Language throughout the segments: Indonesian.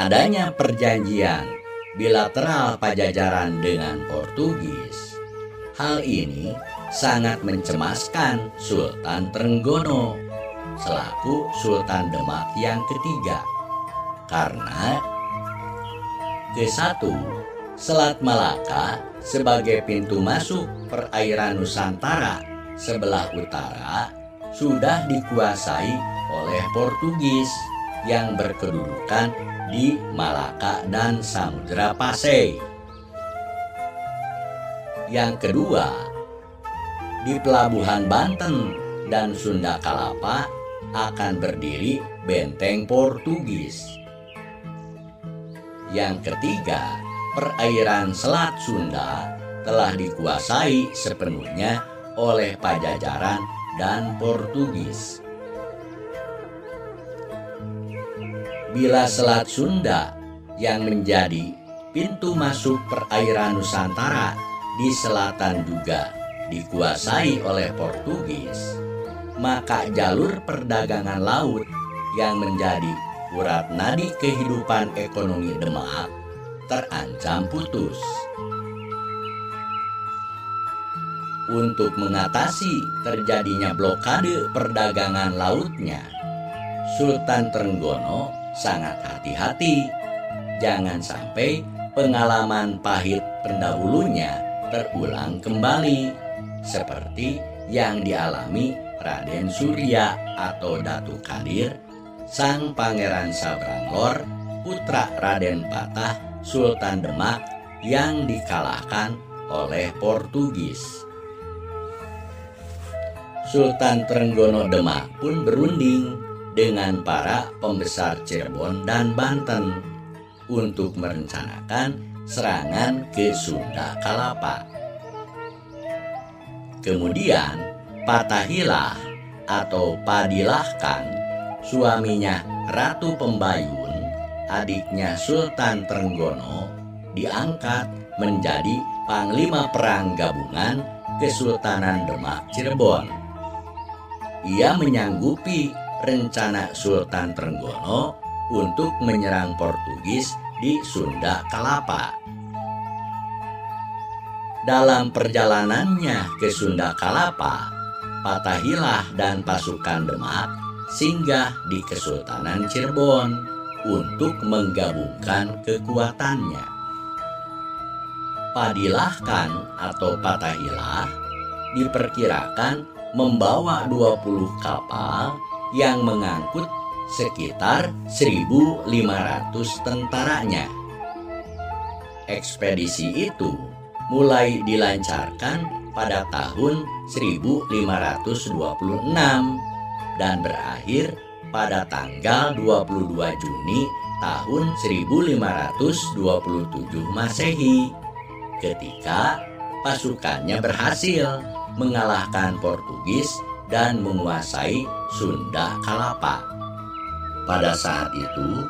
adanya perjanjian bilateral Pajajaran dengan Portugis, hal ini sangat mencemaskan Sultan Trenggono selaku Sultan Demak yang ketiga, karena ke-1, Selat Malaka sebagai pintu masuk perairan Nusantara sebelah utara sudah dikuasai oleh Portugis yang berkedudukan di Malaka dan Samudra Pasai. Yang kedua, di Pelabuhan Banten dan Sunda Kalapa akan berdiri benteng Portugis. Yang ketiga, perairan Selat Sunda telah dikuasai sepenuhnya oleh Pajajaran dan Portugis. Bila Selat Sunda yang menjadi pintu masuk perairan Nusantara di selatan juga dikuasai oleh Portugis, maka jalur perdagangan laut yang menjadi urat nadi kehidupan ekonomi Demak terancam putus. Untuk mengatasi terjadinya blokade perdagangan lautnya, Sultan Trenggono sangat hati-hati jangan sampai pengalaman pahit pendahulunya terulang kembali seperti yang dialami Raden Surya atau Datu Kadir, sang Pangeran Sabranglor, putra Raden Patah, Sultan Demak yang dikalahkan oleh Portugis. Sultan Trenggono Demak pun berunding dengan para pembesar Cirebon dan Banten untuk merencanakan serangan ke Sunda Kalapa. Kemudian Patahilah atau Padilah Khan, suaminya Ratu Pembayun, adiknya Sultan Trenggono, diangkat menjadi Panglima Perang Gabungan Kesultanan Demak Cirebon. Ia menyanggupi rencana Sultan Trenggono untuk menyerang Portugis di Sunda Kalapa. Dalam perjalanannya ke Sunda Kalapa, Patahilah dan pasukan Demak singgah di Kesultanan Cirebon untuk menggabungkan kekuatannya. Padilah Khan atau Patahilah diperkirakan membawa 20 kapal yang mengangkut sekitar 1.500 tentaranya. Ekspedisi itu mulai dilancarkan pada tahun 1526 dan berakhir pada tanggal 22 Juni tahun 1527 Masehi ketika pasukannya berhasil mengalahkan Portugis dan menguasai Sunda Kalapa. Pada saat itu,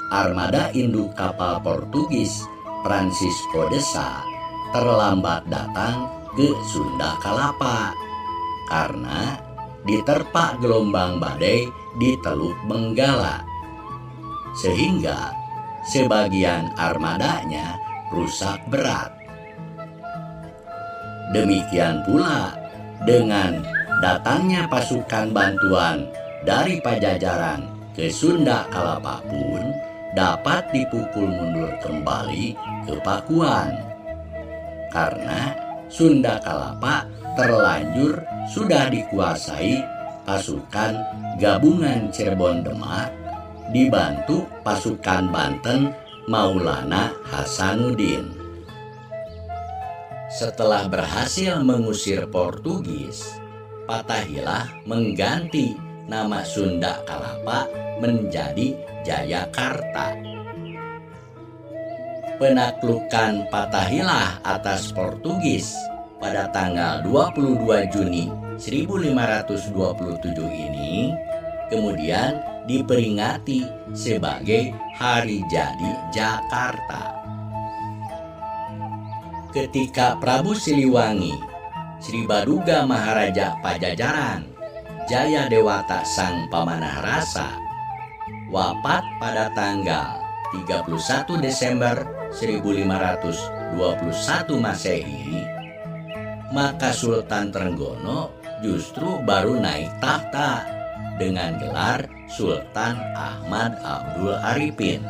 armada induk kapal Portugis Francisco de Sá terlambat datang ke Sunda Kalapa karena diterpa gelombang badai di Teluk Benggala, sehingga sebagian armadanya rusak berat. Demikian pula dengan datangnya pasukan bantuan dari Pajajaran ke Sunda Kalapa pun dapat dipukul mundur kembali ke Pakuan, karena Sunda Kalapa terlanjur sudah dikuasai pasukan gabungan Cirebon Demak dibantu pasukan Banten Maulana Hasanuddin. Setelah berhasil mengusir Portugis, Patahilah mengganti nama Sunda Kalapa menjadi Jayakarta. Penaklukan Patahilah atas Portugis pada tanggal 22 Juni 1527 ini kemudian diperingati sebagai Hari Jadi Jakarta. Ketika Prabu Siliwangi, Sri Baduga Maharaja Pajajaran, Jaya Dewata Sang Pamanah Rasa, wafat pada tanggal 31 Desember 1521 Masehi, maka Sultan Trenggono justru baru naik tahta dengan gelar Sultan Ahmad Abdul Arifin.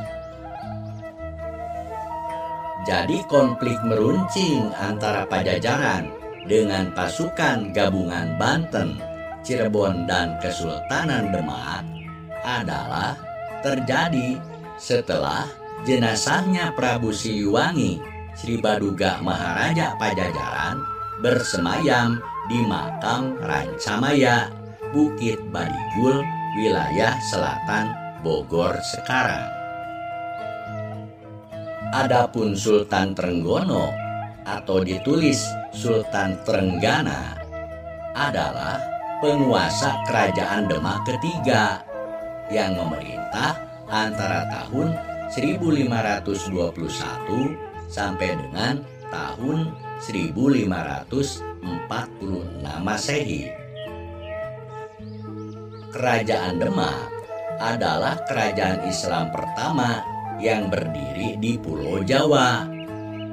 Jadi konflik meruncing antara Pajajaran dengan pasukan gabungan Banten, Cirebon, dan Kesultanan Demak adalah terjadi setelah jenazahnya Prabu Siliwangi, Sri Baduga Maharaja Pajajaran, bersemayam di makam Rancamaya, Bukit Badigul, wilayah selatan Bogor sekarang. Adapun Sultan Trenggono atau ditulis Sultan Trenggana adalah penguasa kerajaan Demak ketiga yang memerintah antara tahun 1521 sampai dengan tahun 1546 Masehi. Kerajaan Demak adalah kerajaan Islam pertama yang berdiri di Pulau Jawa.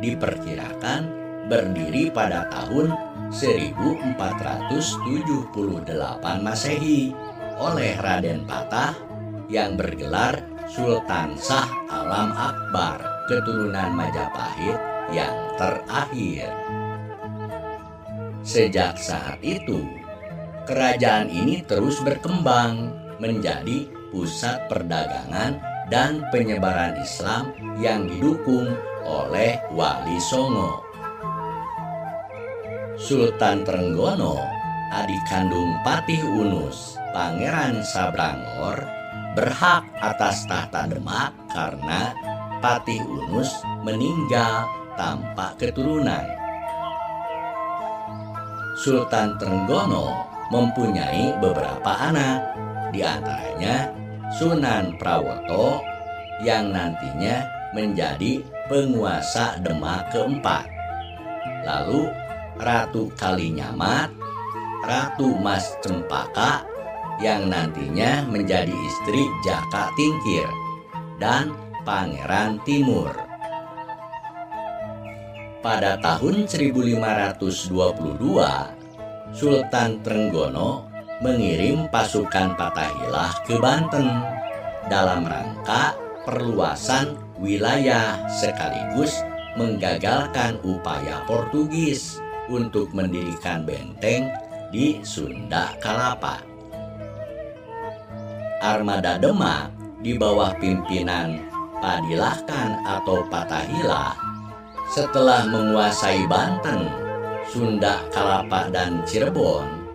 Diperkirakan berdiri pada tahun 1478 Masehi oleh Raden Patah yang bergelar Sultan Shah Alam Akbar, keturunan Majapahit yang terakhir. Sejak saat itu, kerajaan ini terus berkembang menjadi pusat perdagangan dan penyebaran Islam yang didukung oleh Wali Songo. Sultan Trenggono, adik kandung Patih Unus, Pangeran Sabrangor, berhak atas tahta Demak karena Patih Unus meninggal tanpa keturunan. Sultan Trenggono mempunyai beberapa anak, di antaranya Sunan Prawoto yang nantinya menjadi penguasa Demak keempat. Lalu Ratu Kalinyamat, Ratu Mas Cempaka yang nantinya menjadi istri Jaka Tingkir, dan Pangeran Timur. Pada tahun 1522, Sultan Trenggono mengirim pasukan Fathahilah ke Banten dalam rangka perluasan wilayah sekaligus menggagalkan upaya Portugis untuk mendirikan benteng di Sunda Kelapa. Armada Demak di bawah pimpinan Padilahkan atau Fathahilah setelah menguasai Banten, Sunda Kelapa, dan Cirebon,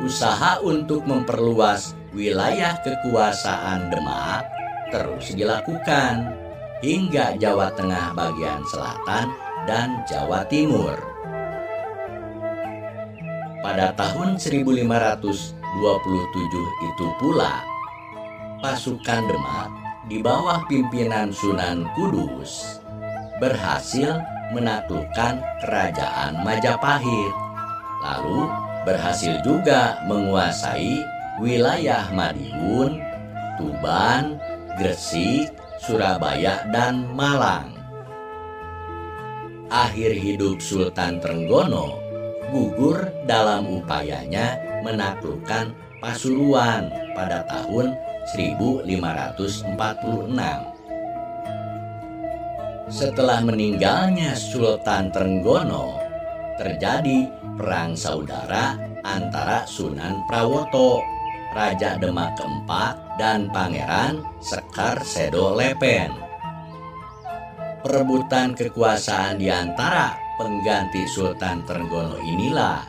usaha untuk memperluas wilayah kekuasaan Demak terus dilakukan hingga Jawa Tengah bagian selatan dan Jawa Timur. Pada tahun 1527 itu pula, pasukan Demak di bawah pimpinan Sunan Kudus berhasil menaklukkan kerajaan Majapahit, lalu berhasil juga menguasai wilayah Madiun, Tuban, Gresik, Surabaya, dan Malang. Akhir hidup Sultan Trenggono gugur dalam upayanya menaklukkan Pasuruan pada tahun 1546. Setelah meninggalnya Sultan Trenggono, terjadi perang saudara antara Sunan Prawoto, Raja Demak keempat, dan Pangeran Sekar Sedo Lepen. Perebutan kekuasaan di antara pengganti Sultan Trenggono inilah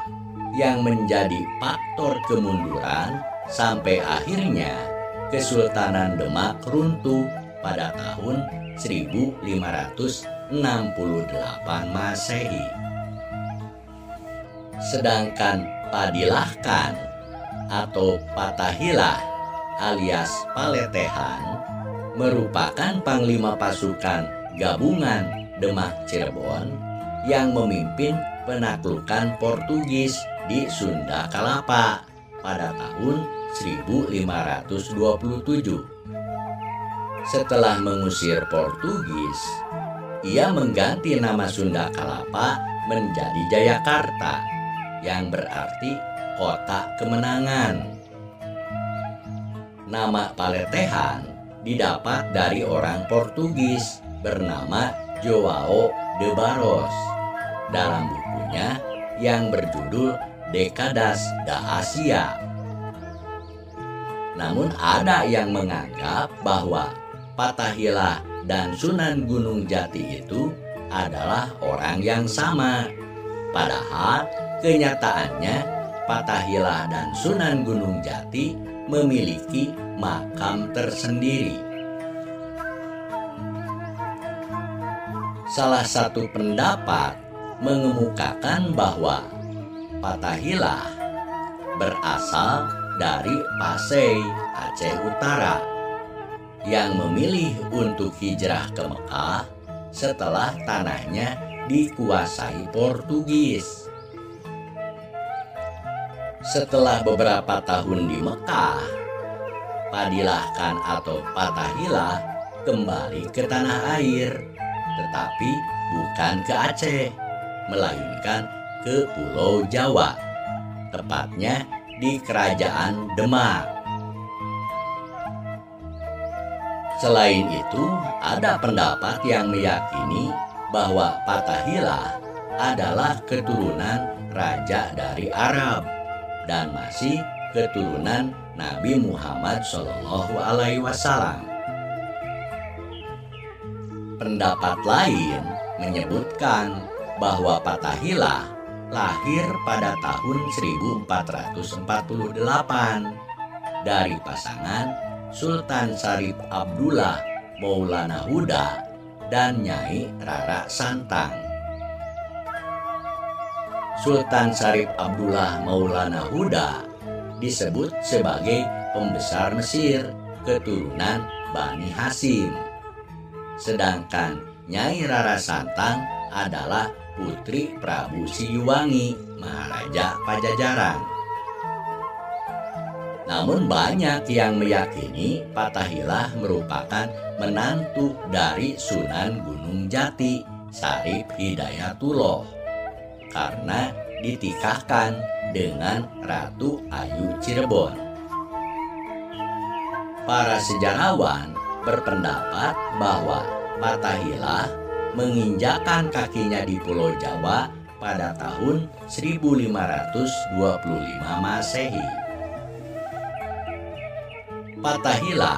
yang menjadi faktor kemunduran sampai akhirnya Kesultanan Demak runtuh pada tahun 1568 Masehi. Sedangkan Padilahkan atau Fathahilah alias Paletehan merupakan panglima pasukan gabungan Demak Cirebon yang memimpin penaklukan Portugis di Sunda Kelapa pada tahun 1527. Setelah mengusir Portugis, ia mengganti nama Sunda Kalapa menjadi Jayakarta, yang berarti kota kemenangan. Nama Paletehan didapat dari orang Portugis bernama Joao de Barros dalam bukunya yang berjudul Décadas da Ásia. Namun ada yang menganggap bahwa Patahila dan Sunan Gunung Jati itu adalah orang yang sama. Padahal kenyataannya Patahila dan Sunan Gunung Jati memiliki makam tersendiri. Salah satu pendapat mengemukakan bahwa Patahila berasal dari Pasai, Aceh Utara, yang memilih untuk hijrah ke Mekah setelah tanahnya dikuasai Portugis. Setelah beberapa tahun di Mekah, Padilahkan atau Patahila kembali ke tanah air, tetapi bukan ke Aceh, melainkan ke Pulau Jawa, tepatnya di Kerajaan Demak. Selain itu, ada pendapat yang meyakini bahwa Patahila adalah keturunan raja dari Arab dan masih keturunan Nabi Muhammad SAW. Pendapat lain menyebutkan bahwa Patahila lahir pada tahun 1448 dari pasangan Sultan Syarif Abdullah Maulana Huda dan Nyai Rara Santang. Sultan Syarif Abdullah Maulana Huda disebut sebagai pembesar Mesir keturunan Bani Hasyim, sedangkan Nyai Rara Santang adalah putri Prabu Siliwangi, Maharaja Pajajaran. Namun banyak yang meyakini Patahila merupakan menantu dari Sunan Gunung Jati, Syarif Hidayatullah, karena ditikahkan dengan Ratu Ayu Cirebon. Para sejarawan berpendapat bahwa Patahila menginjakkan kakinya di Pulau Jawa pada tahun 1525 Masehi. Patahila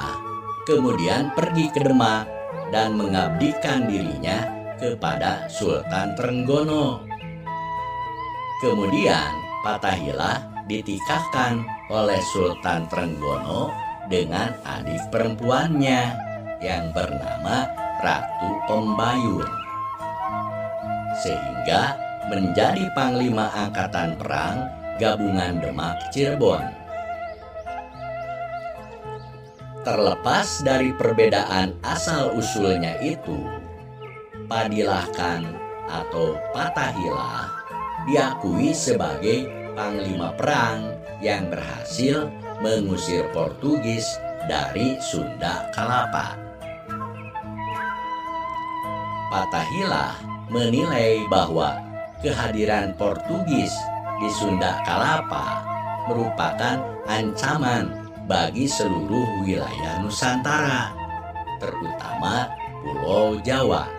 kemudian pergi ke Demak dan mengabdikan dirinya kepada Sultan Trenggono. Kemudian Patahila ditikahkan oleh Sultan Trenggono dengan adik perempuannya yang bernama Ratu Pembayun, sehingga menjadi Panglima Angkatan Perang Gabungan Demak Cirebon. Terlepas dari perbedaan asal-usulnya itu, Padilahkan atau Patahila diakui sebagai panglima perang yang berhasil mengusir Portugis dari Sunda Kalapa. Patahila menilai bahwa kehadiran Portugis di Sunda Kalapa merupakan ancaman bagi seluruh wilayah Nusantara, terutama Pulau Jawa.